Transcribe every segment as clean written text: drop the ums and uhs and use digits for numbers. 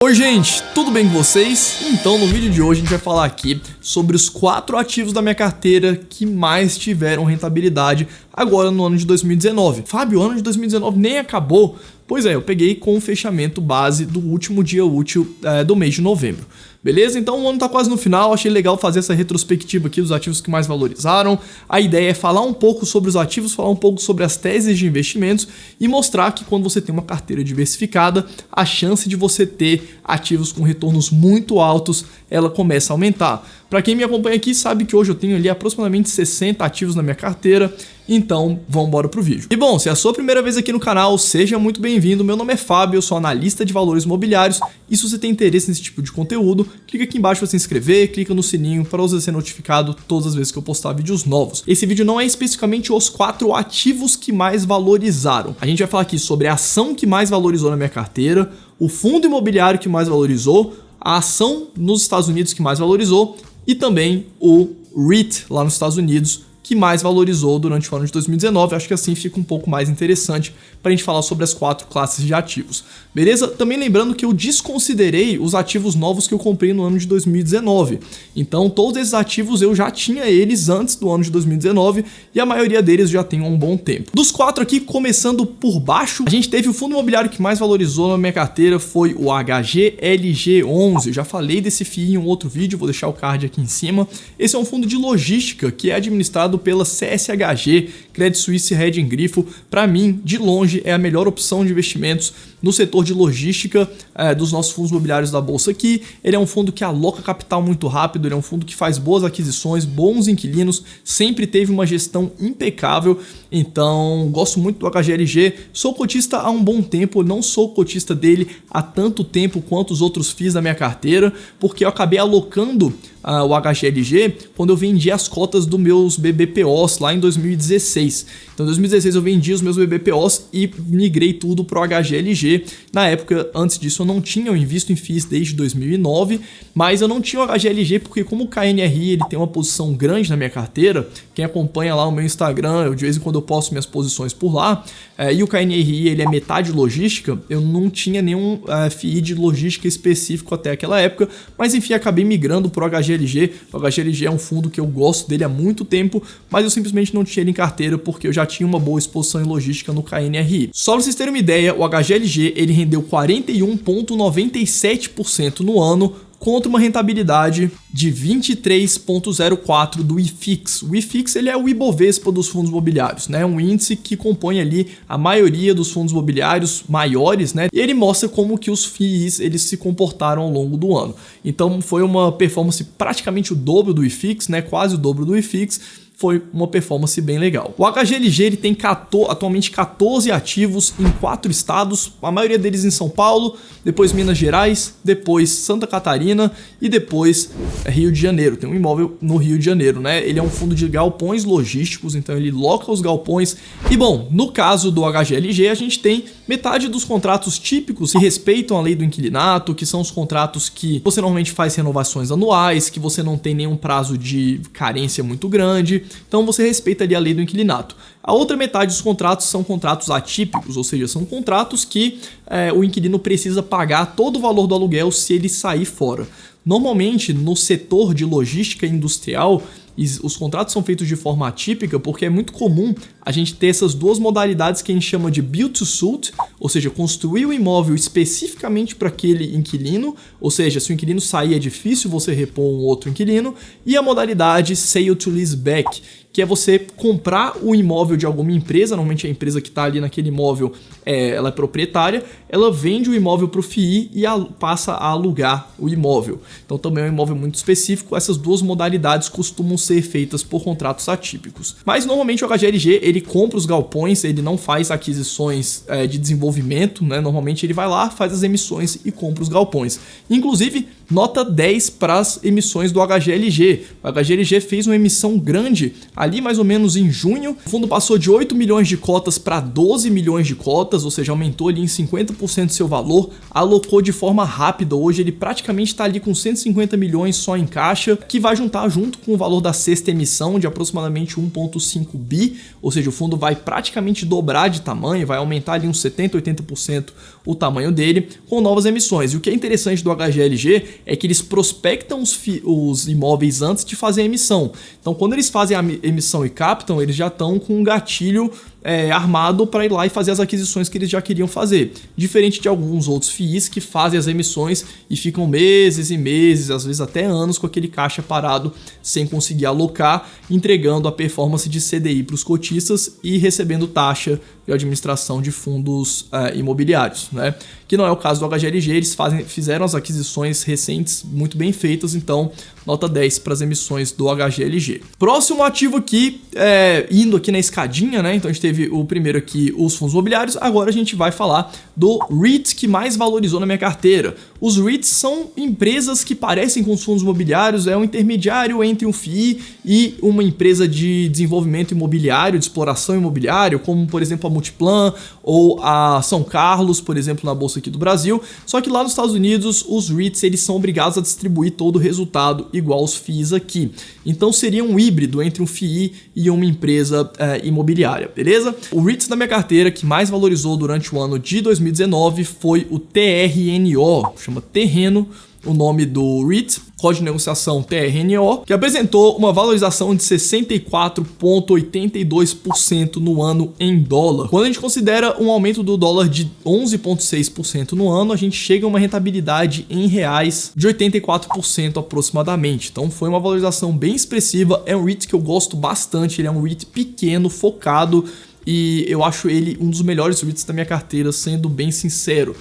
Oi gente, tudo bem com vocês? Então no vídeo de hoje a gente vai falar aqui sobre os 4 ativos da minha carteira que mais tiveram rentabilidade agora no ano de 2019. Fábio, o ano de 2019 nem acabou? Pois é, eu peguei com o fechamento base do último dia útil do mês de novembro. Beleza? Então o ano tá quase no final, achei legal fazer essa retrospectiva aqui dos ativos que mais valorizaram. A ideia é falar um pouco sobre os ativos, falar um pouco sobre as teses de investimentos e mostrar que quando você tem uma carteira diversificada, a chance de você ter ativos com retornos muito altos, ela começa a aumentar. Para quem me acompanha aqui sabe que hoje eu tenho ali aproximadamente 60 ativos na minha carteira, então vamos embora pro vídeo. E bom, se é a sua primeira vez aqui no canal, seja muito bem-vindo. Meu nome é Fábio, eu sou analista de valores imobiliários e se você tem interesse nesse tipo de conteúdo, clica aqui embaixo para se inscrever, clica no sininho para você ser notificado todas as vezes que eu postar vídeos novos. Esse vídeo não é especificamente os 4 ativos que mais valorizaram. A gente vai falar aqui sobre a ação que mais valorizou na minha carteira, o fundo imobiliário que mais valorizou, a ação nos Estados Unidos que mais valorizou e também o REIT lá nos Estados Unidos que mais valorizou durante o ano de 2019. Acho que assim fica um pouco mais interessante para a gente falar sobre as 4 classes de ativos. Beleza? Também lembrando que eu desconsiderei os ativos novos que eu comprei no ano de 2019. Então todos esses ativos eu já tinha eles antes do ano de 2019 e a maioria deles já tem um bom tempo. Dos 4 aqui, começando por baixo, a gente teve o fundo imobiliário que mais valorizou na minha carteira foi o HGLG11. Eu já falei desse FII em um outro vídeo, vou deixar o card aqui em cima. Esse é um fundo de logística que é administrado pela CSHG, Credit Suisse Hedging Grifo. Para mim, de longe, é a melhor opção de investimentos no setor de logística dos nossos fundos imobiliários da bolsa aqui. Ele é um fundo que aloca capital muito rápido, ele é um fundo que faz boas aquisições, bons inquilinos, sempre teve uma gestão impecável, então gosto muito do HGLG. Sou cotista há um bom tempo, não sou cotista dele há tanto tempo quanto os outros FIIs da minha carteira, porque eu acabei alocando o HGLG quando eu vendi as cotas dos meus BBPOs lá em 2016. Então em 2016 eu vendi os meus BBPOs e migrei tudo para o HGLG. Na época, antes disso, eu não tinha, eu invisto em FIIs desde 2009, mas eu não tinha o HGLG porque como o KNRI ele tem uma posição grande na minha carteira, quem acompanha lá o meu Instagram, eu de vez em quando eu posto minhas posições por lá, e o KNRI ele é metade logística, eu não tinha nenhum FII de logística específico até aquela época, mas enfim, acabei migrando para o HGLG. O HGLG é um fundo que eu gosto dele há muito tempo, mas eu simplesmente não tinha ele em carteira porque eu já tinha uma boa exposição em logística no KNRI. Só para vocês terem uma ideia, o HGLG ele rendeu 41,97% no ano, contra uma rentabilidade de 23,04% do IFIX. O IFIX ele é o Ibovespa dos fundos imobiliários, né? Um índice que compõe ali a maioria dos fundos imobiliários maiores, né? E ele mostra como que os FIIs eles se comportaram ao longo do ano. Então foi uma performance praticamente o dobro do IFIX, né? Quase o dobro do IFIX. Foi uma performance bem legal. O HGLG ele tem atualmente 14 ativos em 4 estados, a maioria deles em São Paulo, depois Minas Gerais, depois Santa Catarina e depois Rio de Janeiro. Tem um imóvel no Rio de Janeiro, né? Ele é um fundo de galpões logísticos, então ele loca os galpões. E bom, no caso do HGLG, a gente tem metade dos contratos típicos que respeitam a lei do inquilinato, que são os contratos que você normalmente faz renovações anuais, que você não tem nenhum prazo de carência muito grande. Então você respeita ali a lei do inquilinato. A outra metade dos contratos são contratos atípicos, ou seja, são contratos que o inquilino precisa pagar todo o valor do aluguel se ele sair fora. Normalmente, no setor de logística industrial, os contratos são feitos de forma atípica porque é muito comum a gente ter essas duas modalidades que a gente chama de build to suit, ou seja, construir o imóvel especificamente para aquele inquilino, ou seja, se o inquilino sair é difícil você repor um outro inquilino, e a modalidade sale to leaseback, que é você comprar o imóvel de alguma empresa, normalmente a empresa que está ali naquele imóvel ela é proprietária, ela vende o imóvel para o FII e passa a alugar o imóvel. Então também é um imóvel muito específico, essas duas modalidades costumam ser feitas por contratos atípicos. Mas normalmente o HGLG ele compra os galpões, ele não faz aquisições de desenvolvimento, né? Normalmente ele vai lá, faz as emissões e compra os galpões. Inclusive, nota 10 para as emissões do HGLG. O HGLG fez uma emissão grande ali mais ou menos em junho. O fundo passou de 8 milhões de cotas para 12 milhões de cotas, ou seja, aumentou ali em 50% seu valor, alocou de forma rápida. Hoje ele praticamente está ali com 150 milhões só em caixa, que vai juntar junto com o valor da sexta emissão de aproximadamente 1,5 bi, ou seja, o fundo vai praticamente dobrar de tamanho, vai aumentar ali uns 70, 80% o tamanho dele com novas emissões. E o que é interessante do HGLG é que eles prospectam os imóveis antes de fazer a emissão. Então, quando eles fazem a emissão e captam, eles já estão com um gatilho armado para ir lá e fazer as aquisições que eles já queriam fazer. Diferente de alguns outros FIIs que fazem as emissões e ficam meses e meses, às vezes até anos, com aquele caixa parado sem conseguir alocar, entregando a performance de CDI para os cotistas e recebendo taxa de administração de fundos imobiliários, né? Que não é o caso do HGLG, eles fizeram as aquisições recentes muito bem feitas, então nota 10 para as emissões do HGLG. Próximo ativo aqui, indo aqui na escadinha, né? Então a gente teve o primeiro aqui, os fundos imobiliários, agora a gente vai falar do REIT que mais valorizou na minha carteira. Os REITs são empresas que parecem com os fundos imobiliários, é um intermediário entre um FII e uma empresa de desenvolvimento imobiliário, de exploração imobiliária, como por exemplo a Multiplan ou a São Carlos, por exemplo, na Bolsa aqui do Brasil. Só que lá nos Estados Unidos, os REITs eles são obrigados a distribuir todo o resultado igual aos FIIs aqui. Então seria um híbrido entre um FII e uma empresa imobiliária, beleza? O REITs da minha carteira que mais valorizou durante o ano de 2019 foi o TRNO, chama Terreno, o nome do REIT, código de negociação TRNO, que apresentou uma valorização de 64,82% no ano em dólar. Quando a gente considera um aumento do dólar de 11,6% no ano, a gente chega a uma rentabilidade em reais de 84% aproximadamente. Então foi uma valorização bem expressiva, é um REIT que eu gosto bastante, ele é um REIT pequeno, focado, e eu acho ele um dos melhores REITs da minha carteira, sendo bem sincero.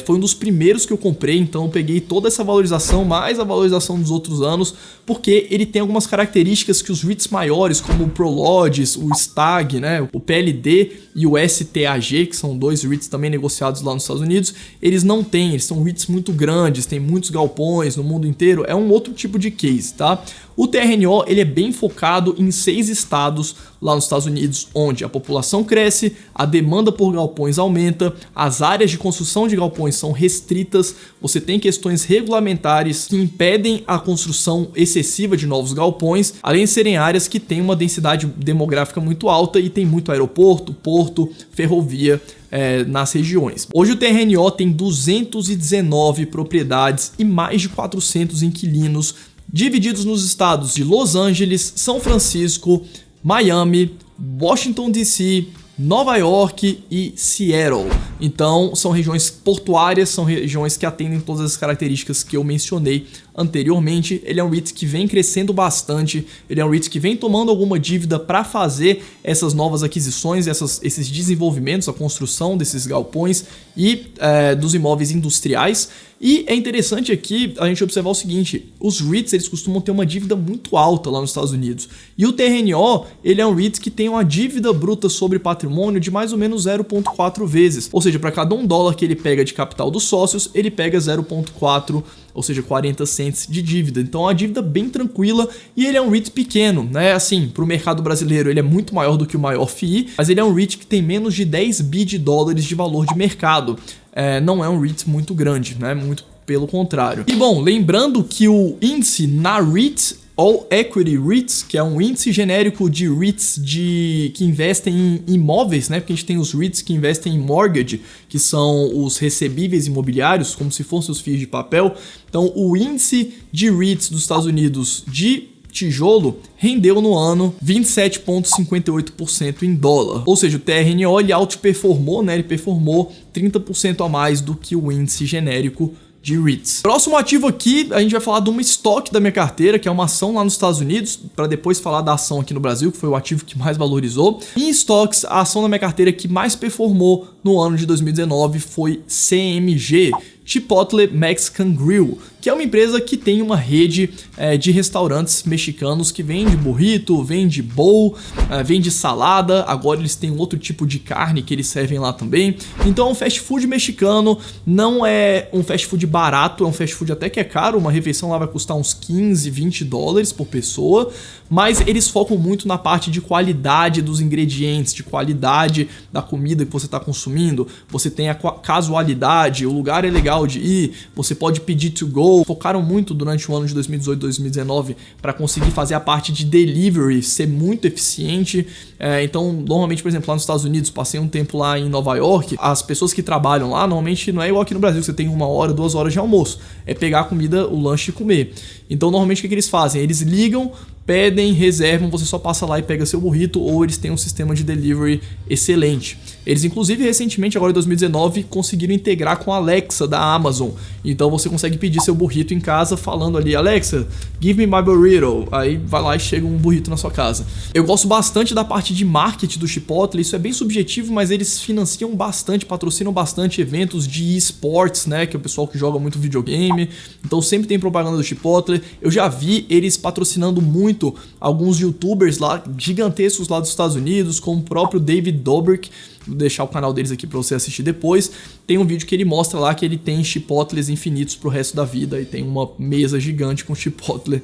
Foi um dos primeiros que eu comprei, então eu peguei toda essa valorização, mais a valorização dos outros anos, porque ele tem algumas características que os REITs maiores, como o Prologis, o STAG, né, o PLD e o STAG, que são dois REITs também negociados lá nos Estados Unidos, eles não têm, eles são REITs muito grandes, tem muitos galpões no mundo inteiro, é um outro tipo de case, tá? O TRNO ele é bem focado em 6 estados lá nos Estados Unidos, onde a população cresce, a demanda por galpões aumenta, as áreas de construção de galpões são restritas, você tem questões regulamentares que impedem a construção excessiva de novos galpões, além de serem áreas que têm uma densidade demográfica muito alta e tem muito aeroporto, porto, ferrovia nas regiões. Hoje o TRNO tem 219 propriedades e mais de 400 inquilinos, divididos nos estados de Los Angeles, São Francisco, Miami, Washington DC, Nova York e Seattle. Então são regiões portuárias, são regiões que atendem todas as características que eu mencionei anteriormente. Ele é um REIT que vem crescendo bastante, ele é um REIT que vem tomando alguma dívida para fazer essas novas aquisições, esses desenvolvimentos, a construção desses galpões e dos imóveis industriais. E é interessante aqui a gente observar o seguinte, os REITs eles costumam ter uma dívida muito alta lá nos Estados Unidos. E o TRNO, ele é um REIT que tem uma dívida bruta sobre patrimônio de mais ou menos 0,4 vezes. Ou seja, para cada $1 que ele pega de capital dos sócios, ele pega 0,4, ou seja, 40 cents de dívida. Então é uma dívida bem tranquila e ele é um REIT pequeno, né? Assim, para o mercado brasileiro ele é muito maior do que o maior FII, mas ele é um REIT que tem menos de 10 bi de dólares de valor de mercado. Não é um REIT muito grande, né? Muito pelo contrário. E bom, lembrando que o índice NAREIT All Equity REITs, que é um índice genérico de REITs que investem em imóveis, né? Porque a gente tem os REITs que investem em mortgage, que são os recebíveis imobiliários, como se fossem os FIIs de papel. Então, o índice de REITs dos Estados Unidos de tijolo rendeu no ano 27,58% em dólar. Ou seja, o TRNO ele outperformou, né? Ele performou 30% a mais do que o índice genérico de REITs. Próximo ativo aqui, a gente vai falar de uma estoque da minha carteira, que é uma ação lá nos Estados Unidos, para depois falar da ação aqui no Brasil, que foi o ativo que mais valorizou. Em estoques, a ação da minha carteira que mais performou no ano de 2019 foi CMG, Chipotle Mexican Grill, que é uma empresa que tem uma rede de restaurantes mexicanos que vende burrito, vende bowl, vende salada. Agora eles têm um outro tipo de carne que eles servem lá também. Então é um fast food mexicano, não é um fast food barato, é um fast food até que é caro, uma refeição lá vai custar uns 15, 20 dólares por pessoa, mas eles focam muito na parte de qualidade dos ingredientes, de qualidade da comida que você está consumindo. Você tem a casualidade, o lugar é legal de ir, você pode pedir to go. Focaram muito durante o ano de 2018 e 2019 para conseguir fazer a parte de delivery ser muito eficiente. Então, normalmente, por exemplo, lá nos Estados Unidos, passei um tempo lá em Nova York, as pessoas que trabalham lá, normalmente não é igual aqui no Brasil, que você tem 1 hora, 2 horas de almoço. É pegar a comida, o lanche e comer. Então, normalmente, o que eles fazem? Eles ligam, pedem, reservam, você só passa lá e pega seu burrito, ou eles têm um sistema de delivery excelente. Eles, inclusive, recentemente, agora em 2019, conseguiram integrar com a Alexa da Amazon. Então você consegue pedir seu burrito em casa falando ali, Alexa, give me my burrito. Aí vai lá e chega um burrito na sua casa. Eu gosto bastante da parte de marketing do Chipotle, isso é bem subjetivo, mas eles financiam bastante, patrocinam bastante eventos de esportes, né, que é o pessoal que joga muito videogame. Então sempre tem propaganda do Chipotle. Eu já vi eles patrocinando muito alguns youtubers lá, gigantescos lá dos Estados Unidos, como o próprio David Dobrik. Vou deixar o canal deles aqui para você assistir depois. Tem um vídeo que ele mostra lá que ele tem chipotles infinitos pro resto da vida e tem uma mesa gigante com chipotle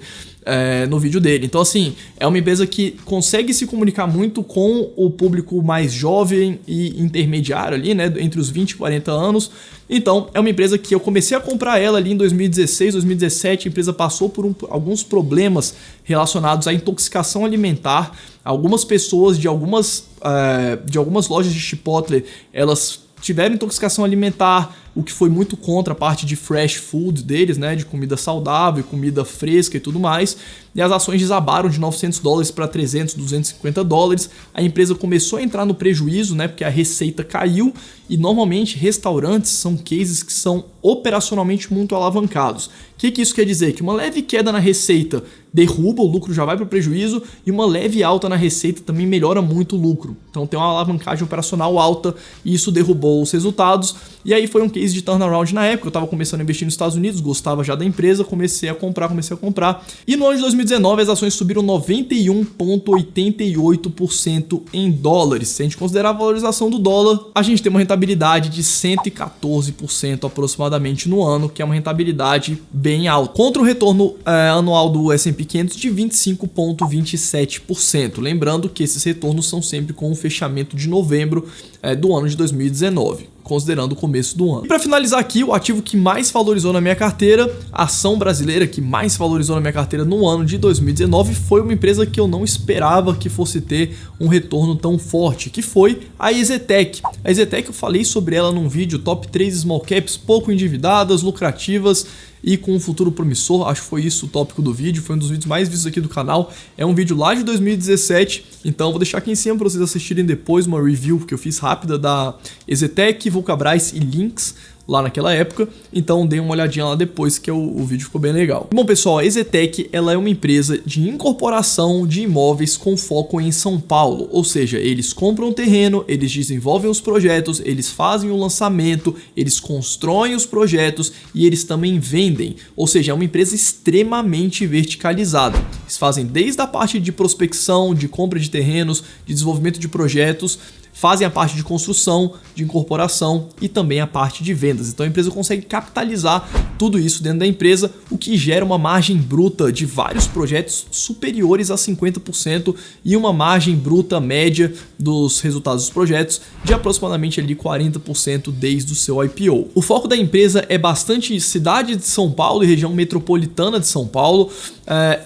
no vídeo dele. Então assim, é uma empresa que consegue se comunicar muito com o público mais jovem e intermediário ali, né, entre os 20 e 40 anos. Então é uma empresa que eu comecei a comprar ela ali em 2016, 2017, a empresa passou por alguns problemas relacionados à intoxicação alimentar. Algumas pessoas de algumas lojas de Chipotle, elas tiveram intoxicação alimentar, o que foi muito contra a parte de fresh food deles, né, de comida saudável, comida fresca e tudo mais. E as ações desabaram de 900 dólares para 300, 250 dólares. A empresa começou a entrar no prejuízo, né, porque a receita caiu. E normalmente restaurantes são cases que são operacionalmente muito alavancados. O que isso quer dizer? Que uma leve queda na receita derruba, o lucro já vai para o prejuízo, e uma leve alta na receita também melhora muito o lucro. Então tem uma alavancagem operacional alta e isso derrubou os resultados. E aí foi um case de turnaround na época. Eu estava começando a investir nos Estados Unidos, gostava já da empresa, comecei a comprar. E no ano de 2019 as ações subiram 91,88% em dólares. Se a gente considerar a valorização do dólar, a gente tem uma rentabilidade de 114% aproximadamente no ano, que é uma rentabilidade bem alta, contra o retorno anual do S&P 500 de 25,27%. Lembrando que esses retornos são sempre com o fechamento de novembro do ano de 2019. Considerando o começo do ano. E para finalizar aqui, o ativo que mais valorizou na minha carteira, a ação brasileira que mais valorizou na minha carteira no ano de 2019, foi uma empresa que eu não esperava que fosse ter um retorno tão forte, que foi a EZTEC. A EZTEC, eu falei sobre ela num vídeo, top 3 small caps, pouco endividadas, lucrativas e com um futuro promissor. Acho que foi isso o tópico do vídeo, foi um dos vídeos mais vistos aqui do canal. É um vídeo lá de 2017, então vou deixar aqui em cima para vocês assistirem depois uma review que eu fiz rápida da EZTEC, Vulcabras e Lynx lá naquela época, então dê uma olhadinha lá depois que o vídeo ficou bem legal. Bom pessoal, a EZTEC ela é uma empresa de incorporação de imóveis com foco em São Paulo, ou seja, eles compram terreno, eles desenvolvem os projetos, eles fazem o lançamento, eles constroem os projetos e eles também vendem, ou seja, é uma empresa extremamente verticalizada. Eles fazem desde a parte de prospecção, de compra de terrenos, de desenvolvimento de projetos, fazem a parte de construção, de incorporação e também a parte de vendas. Então a empresa consegue capitalizar tudo isso dentro da empresa, o que gera uma margem bruta de vários projetos superiores a 50% e uma margem bruta média dos resultados dos projetos de aproximadamente ali 40% desde o seu IPO. O foco da empresa é bastante cidade de São Paulo e região metropolitana de São Paulo,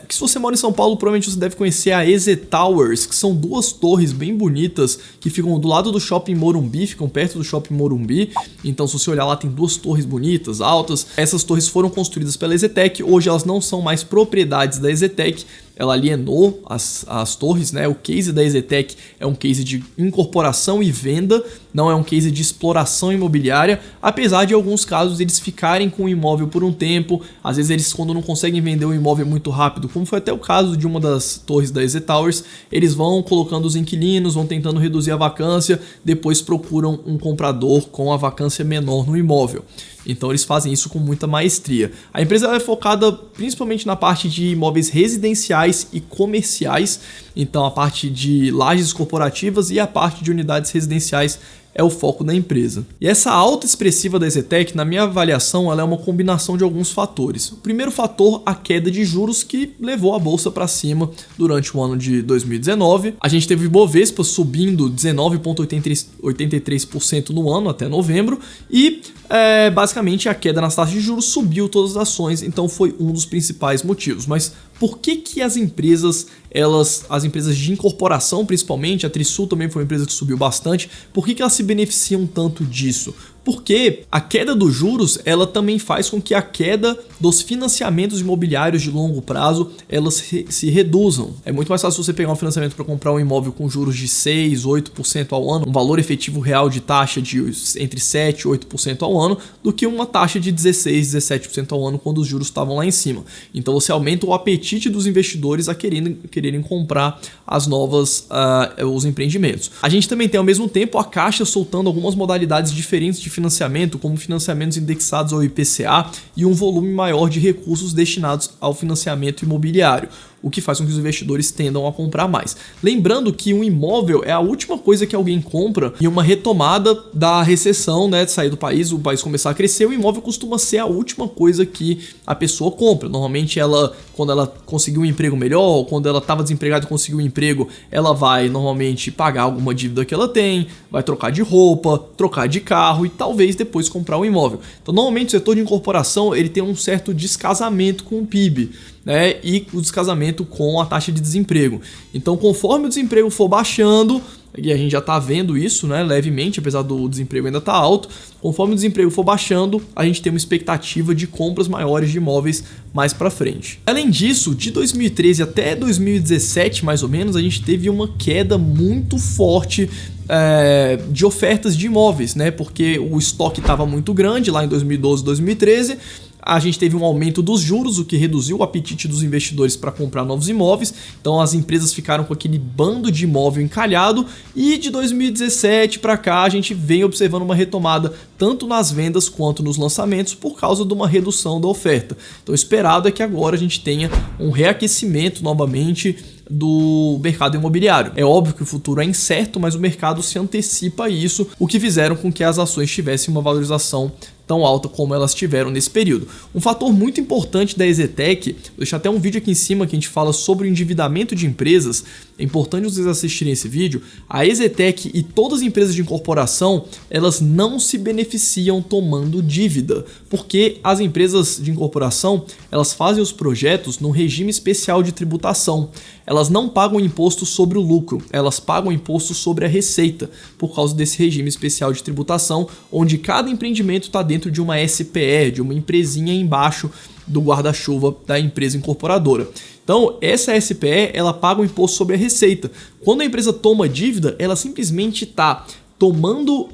que se você mora em São Paulo, provavelmente você deve conhecer a EZ Towers, que são duas torres bem bonitas que ficam do lado do Shopping Morumbi, ficam perto do Shopping Morumbi. Então se você olhar lá, tem duas torres bonitas, altas. Essas torres foram construídas pela EZTEC, hoje elas não são mais propriedades da EZTEC, ela alienou as torres, né? O case da EZTEC é um case de incorporação e venda, não é um case de exploração imobiliária, apesar de em alguns casos eles ficarem com o imóvel por um tempo, às vezes eles quando não conseguem vender o imóvel muito rápido, como foi até o caso de uma das torres da EZ Towers, eles vão colocando os inquilinos, vão tentando reduzir a vacância, depois procuram um comprador com a vacância menor no imóvel. Então eles fazem isso com muita maestria. A empresa é focada principalmente na parte de imóveis residenciais e comerciais, então a parte de lajes corporativas e a parte de unidades residenciais é o foco da empresa. E essa alta expressiva da EZTEC, na minha avaliação, ela é uma combinação de alguns fatores. O primeiro fator, a queda de juros que levou a bolsa para cima durante o ano de 2019. A gente teve o Ibovespa subindo 19,83% no ano até novembro e basicamente a queda nas taxas de juros subiu todas as ações, então foi um dos principais motivos. Mas por que as empresas, as empresas de incorporação principalmente, a Trisul também foi uma empresa que subiu bastante, por que elas se beneficiam tanto disso? Porque a queda dos juros, ela também faz com que a queda dos financiamentos imobiliários de longo prazo, elas se reduzam. É muito mais fácil você pegar um financiamento para comprar um imóvel com juros de 6, 8% ao ano, um valor efetivo real de taxa de entre 7 e 8% ao ano, do que uma taxa de 16, 17% ao ano quando os juros estavam lá em cima. Então você aumenta o apetite dos investidores a quererem comprar as novas, os empreendimentos. A gente também tem ao mesmo tempo a Caixa soltando algumas modalidades diferentes de financiamento, como financiamentos indexados ao IPCA e um volume maior de recursos destinados ao financiamento imobiliário, o que faz com que os investidores tendam a comprar mais. Lembrando que um imóvel é a última coisa que alguém compra em uma retomada da recessão, né, de sair do país, o país começar a crescer, o imóvel costuma ser a última coisa que a pessoa compra. Normalmente quando ela conseguiu um emprego melhor, quando ela estava desempregada e conseguiu um emprego, ela vai normalmente pagar alguma dívida que ela tem, vai trocar de roupa, trocar de carro e talvez depois comprar um imóvel. Então normalmente o setor de incorporação ele tem um certo descasamento com o PIB, né, e o descasamento com a taxa de desemprego. Então conforme o desemprego for baixando, e a gente já está vendo isso, né, levemente, apesar do desemprego ainda estar alto, conforme o desemprego for baixando, a gente tem uma expectativa de compras maiores de imóveis mais para frente. Além disso, de 2013 até 2017, mais ou menos, a gente teve uma queda muito forte de ofertas de imóveis, né, porque o estoque estava muito grande lá em 2012, 2013, a gente teve um aumento dos juros, o que reduziu o apetite dos investidores para comprar novos imóveis, então as empresas ficaram com aquele bando de imóvel encalhado e de 2017 para cá a gente vem observando uma retomada tanto nas vendas quanto nos lançamentos por causa de uma redução da oferta. Então o esperado é que agora a gente tenha um reaquecimento novamente do mercado imobiliário. É óbvio que o futuro é incerto, mas o mercado se antecipa a isso, o que fizeram com que as ações tivessem uma valorização tão alta como elas tiveram nesse período. Um fator muito importante da EZTEC, vou deixar até um vídeo aqui em cima que a gente fala sobre o endividamento de empresas, é importante vocês assistirem esse vídeo. A EZTEC e todas as empresas de incorporação, elas não se beneficiam tomando dívida, porque as empresas de incorporação, elas fazem os projetos no regime especial de tributação. Elas não pagam imposto sobre o lucro, elas pagam imposto sobre a receita, por causa desse regime especial de tributação, onde cada empreendimento está dentro de uma SPE, de uma empresinha embaixo do guarda-chuva da empresa incorporadora. Então, essa SPE, ela paga o imposto sobre a receita. Quando a empresa toma dívida, ela simplesmente está tomando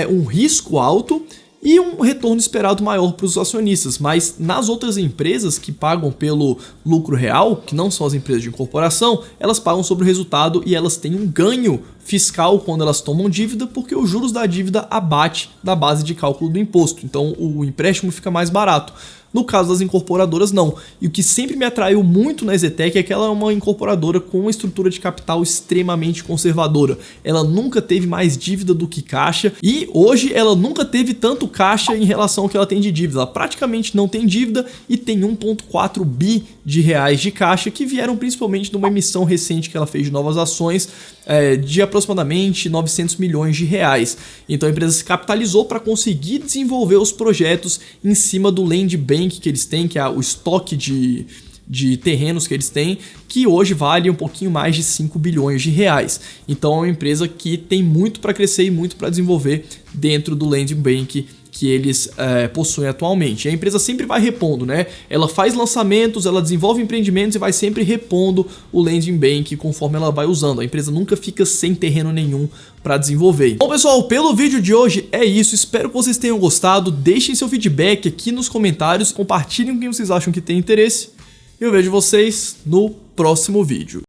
um risco alto e um retorno esperado maior para os acionistas, mas nas outras empresas que pagam pelo lucro real, que não são as empresas de incorporação, elas pagam sobre o resultado e elas têm um ganho fiscal quando elas tomam dívida, porque os juros da dívida abate da base de cálculo do imposto, então o empréstimo fica mais barato. No caso das incorporadoras, não. E o que sempre me atraiu muito na EZTEC é que ela é uma incorporadora com uma estrutura de capital extremamente conservadora. Ela nunca teve mais dívida do que caixa e hoje ela nunca teve tanto caixa em relação ao que ela tem de dívida. Ela praticamente não tem dívida e tem 1,4 bi de reais de caixa que vieram principalmente de uma emissão recente que ela fez de novas ações de aproximadamente 900 milhões de reais. Então a empresa se capitalizou para conseguir desenvolver os projetos em cima do land bank que eles têm, que é o estoque de terrenos que eles têm, que hoje vale um pouquinho mais de 5 bilhões de reais. Então é uma empresa que tem muito para crescer e muito para desenvolver dentro do land bank que eles possuem atualmente. A empresa sempre vai repondo, né? Ela faz lançamentos, ela desenvolve empreendimentos e vai sempre repondo o landing bank conforme ela vai usando. A empresa nunca fica sem terreno nenhum para desenvolver. Bom, pessoal, pelo vídeo de hoje é isso. Espero que vocês tenham gostado. Deixem seu feedback aqui nos comentários, compartilhem com quem vocês acham que tem interesse. Eu vejo vocês no próximo vídeo.